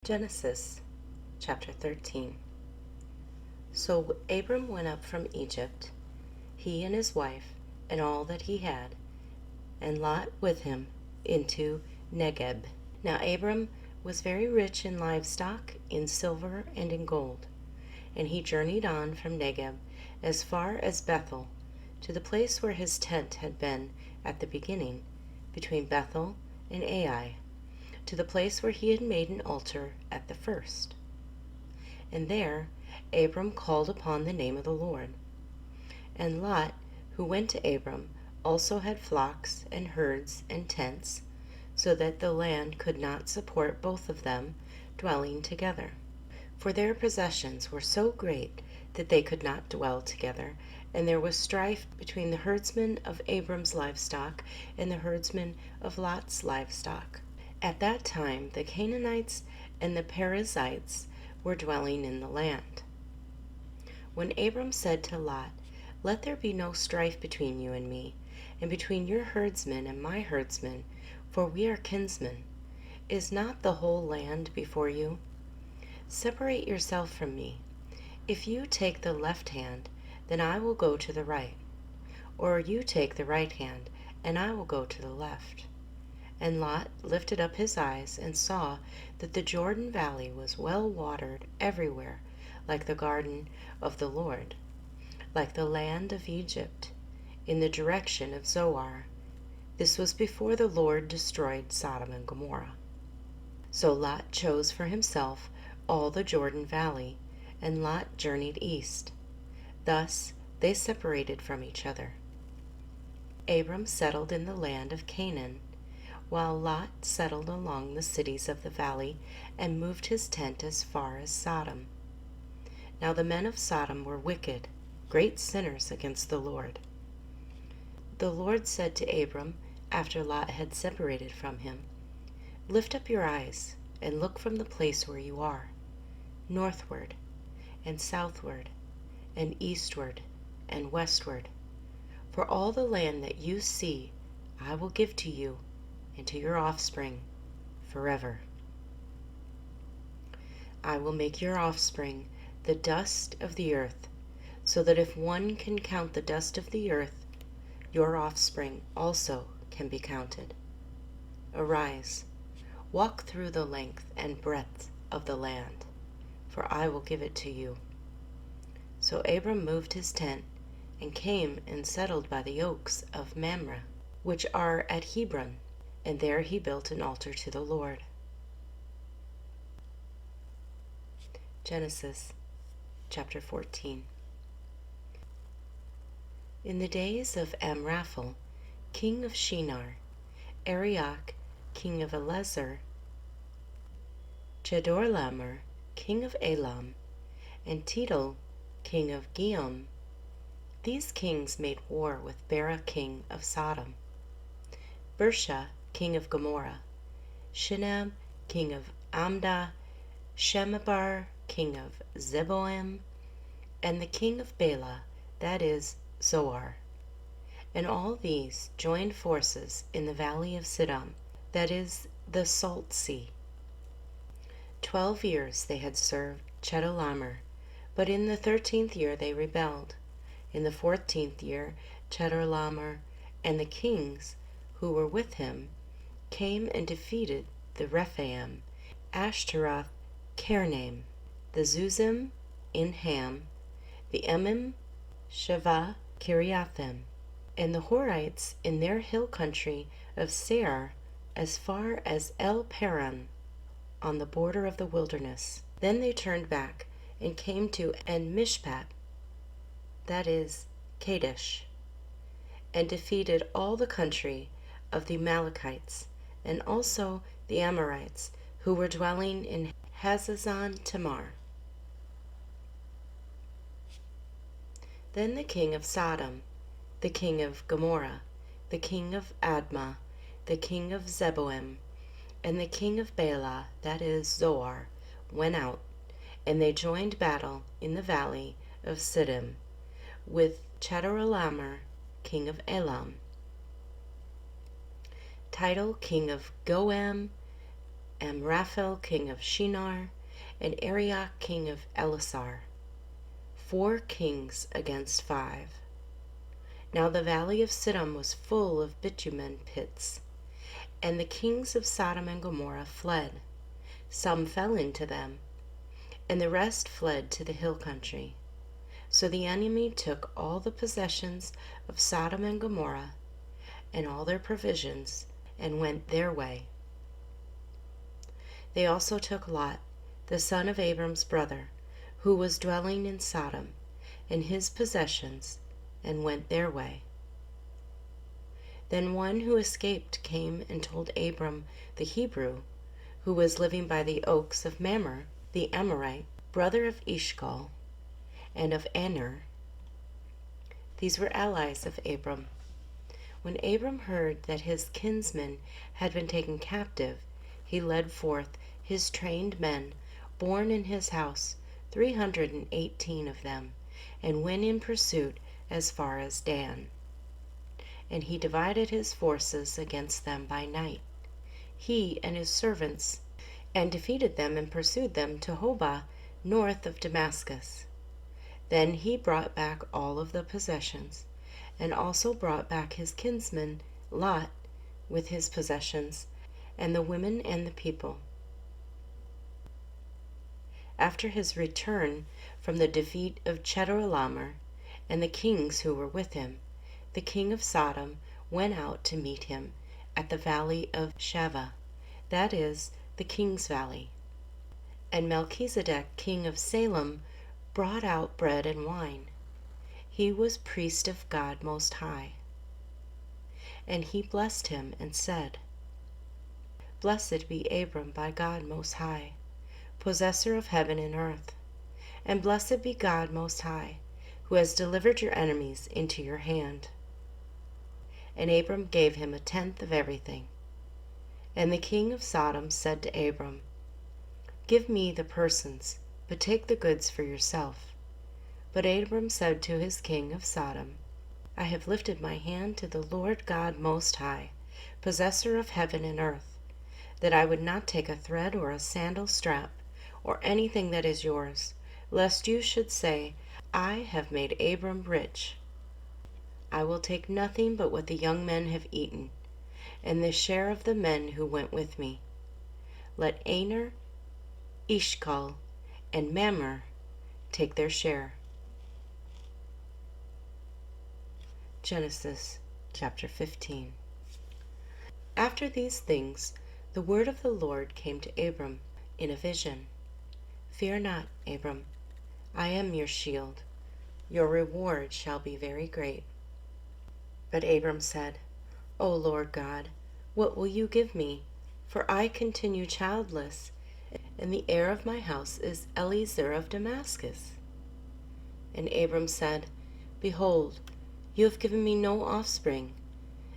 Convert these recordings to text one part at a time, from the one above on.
Genesis chapter 13. So Abram went up from Egypt, he and his wife, and all that he had, and Lot with him, into Negeb. Now Abram was very rich in livestock, in silver, and in gold. And he journeyed on from Negeb as far as Bethel, to the place where his tent had been at the beginning, between Bethel and Ai, to the place where he had made an altar at the first. And there Abram called upon the name of the Lord. And Lot, who went to Abram, also had flocks and herds and tents, so that the land could not support both of them dwelling together. For their possessions were so great that they could not dwell together, and there was strife between the herdsmen of Abram's livestock and the herdsmen of Lot's livestock. At that time the Canaanites and the Perizzites were dwelling in the land. When Abram said to Lot, "Let there be no strife between you and me, and between your herdsmen and my herdsmen, for we are kinsmen. Is not the whole land before you? Separate yourself from me. If you take the left hand, then I will go to the right, or you take the right hand, and I will go to the left." And Lot lifted up his eyes and saw that the Jordan valley was well watered everywhere, like the garden of the Lord, like the land of Egypt, in the direction of Zoar. This was before the Lord destroyed Sodom and Gomorrah. So Lot chose for himself all the Jordan valley, and Lot journeyed east. Thus they separated from each other. Abram settled in the land of Canaan, while Lot settled along the cities of the valley and moved his tent as far as Sodom. Now the men of Sodom were wicked, great sinners against the Lord. The Lord said to Abram, after Lot had separated from him, "Lift up your eyes and look from the place where you are, northward and southward and eastward and westward. For all the land that you see I will give to you and to your offspring forever. I will make your offspring the dust of the earth, so that if one can count the dust of the earth, your offspring also can be counted. Arise, walk through the length and breadth of the land, for I will give it to you." So Abram moved his tent and came and settled by the oaks of Mamre, which are at Hebron, and there he built an altar to the Lord. Genesis chapter 14. In the days of Amraphel, king of Shinar, Arioch, king of Eliezer, Chedorlaomer, king of Elam, and Tidal, king of Gihom, these kings made war with Bera, king of Sodom, Bersha, king of Gomorrah, Shinab, king of Amdah, Shemebar, king of Zeboim, and the king of Bela, that is, Zoar. And all these joined forces in the valley of Siddim, that is, the Salt Sea. 12 years they had served Chedorlaomer, but in the 13th year they rebelled. In the 14th year Chedorlaomer and the kings who were with him came and defeated the Rephaim, Ashtaroth, Karnaim, the Zuzim in Ham, the Emim, Sheva, Kiriathim, and the Horites in their hill country of Seir as far as El Paran, on the border of the wilderness. Then they turned back and came to En-Mishpat, that is, Kadesh, and defeated all the country of the Amalekites, and also the Amorites, who were dwelling in Hazazon Tamar. Then the king of Sodom, the king of Gomorrah, the king of Admah, the king of Zeboim, and the king of Bela, that is, Zoar, went out, and they joined battle in the valley of Siddim with Chedorlaomer, king of Elam, Tidal, king of Goam, Amraphel king of Shinar, and Arioch king of Elasar, 4 kings against 5. Now the valley of Siddim was full of bitumen pits, and the kings of Sodom and Gomorrah fled. Some fell into them, and the rest fled to the hill country. So the enemy took all the possessions of Sodom and Gomorrah, and all their provisions, and went their way. They also took Lot, the son of Abram's brother, who was dwelling in Sodom, and his possessions, and went their way. Then one who escaped came and told Abram the Hebrew, who was living by the oaks of Mamre, the Amorite, brother of Eshcol, and of Aner. These were allies of Abram. When Abram heard that his kinsmen had been taken captive, he led forth his trained men, born in his house, 318 of them, and went in pursuit as far as Dan. And he divided his forces against them by night, he and his servants, and defeated them and pursued them to Hobah, north of Damascus. Then he brought back all of the possessions, and also brought back his kinsman Lot with his possessions, and the women and the people. After his return from the defeat of Chedorlaomer and the kings who were with him, the king of Sodom went out to meet him at the valley of Shaveh, that is, the king's valley. And Melchizedek, king of Salem, brought out bread and wine. He was priest of God Most High. And he blessed him and said, Blessed be Abram by God Most High, possessor of heaven and earth, and blessed be God Most High, who has delivered your enemies into your hand. And Abram gave him 1/10 of everything. And the king of Sodom said to Abram, Give me the persons, but take the goods for yourself. But Abram said to his king of Sodom, I have lifted my hand to the Lord God Most High, possessor of heaven and earth, that I would not take a thread or a sandal strap, or anything that is yours, lest you should say, I have made Abram rich. I will take nothing but what the young men have eaten, and the share of the men who went with me. Let Aner, Eshcol, and Mamre take their share. Genesis chapter 15. After these things, the word of the Lord came to Abram in a vision. Fear not, Abram, I am your shield. Your reward shall be very great. But Abram said, O Lord God, what will you give me? For I continue childless, and the heir of my house is Eliezer of Damascus. And Abram said, Behold, you have given me no offspring,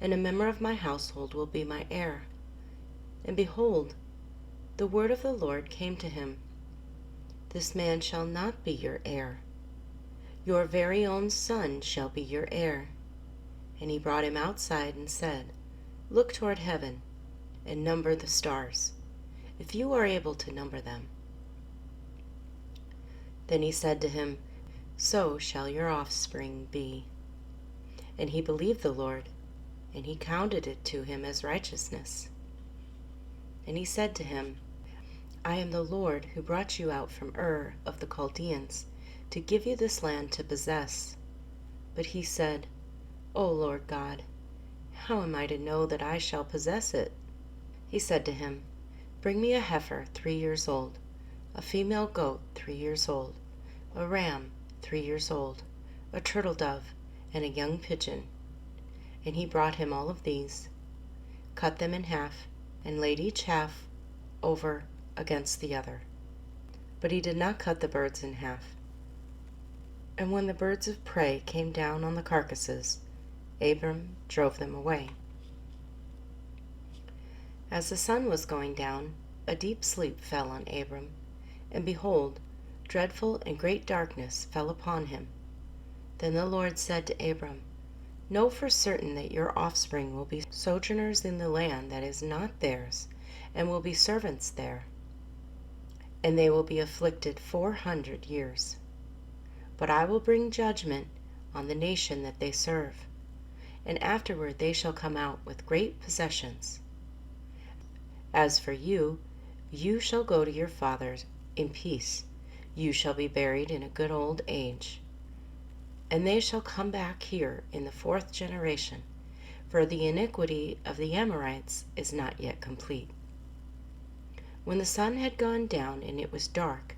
and a member of my household will be my heir. And behold, the word of the Lord came to him, This man shall not be your heir. Your very own son shall be your heir. And he brought him outside and said, Look toward heaven, and number the stars, if you are able to number them. Then he said to him, So shall your offspring be. And he believed the Lord, and he counted it to him as righteousness. And he said to him, I am the Lord who brought you out from Ur of the Chaldeans, to give you this land to possess. But he said, O Lord God, how am I to know that I shall possess it? He said to him, Bring me a heifer 3 years old, a female goat 3 years old, a ram 3 years old, a turtle dove, and a young pigeon. And he brought him all of these, cut them in half, and laid each half over against the other. But he did not cut the birds in half. And when the birds of prey came down on the carcasses, Abram drove them away. As the sun was going down, a deep sleep fell on Abram, and behold, dreadful and great darkness fell upon him. Then the Lord said to Abram, Know for certain that your offspring will be sojourners in the land that is not theirs, and will be servants there. And they will be afflicted 400 years. But I will bring judgment on the nation that they serve, and afterward they shall come out with great possessions. As for you, you shall go to your fathers in peace. You shall be buried in a good old age. And they shall come back here in the 4th generation, for the iniquity of the Amorites is not yet complete. When the sun had gone down and it was dark,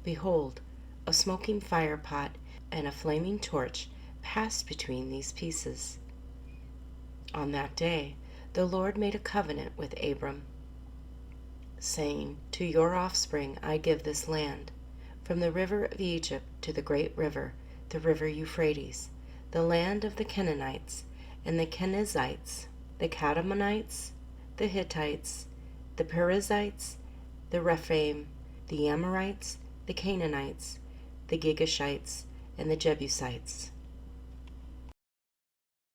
behold, a smoking fire pot and a flaming torch passed between these pieces. On that day the Lord made a covenant with Abram, saying, To your offspring I give this land, from the river of Egypt to the great river, the river Euphrates, the land of the Canaanites, and the Kenizzites, the Kadmonites, the Hittites, the Perizzites, the Rephaim, the Amorites, the Canaanites, the Girgashites, and the Jebusites.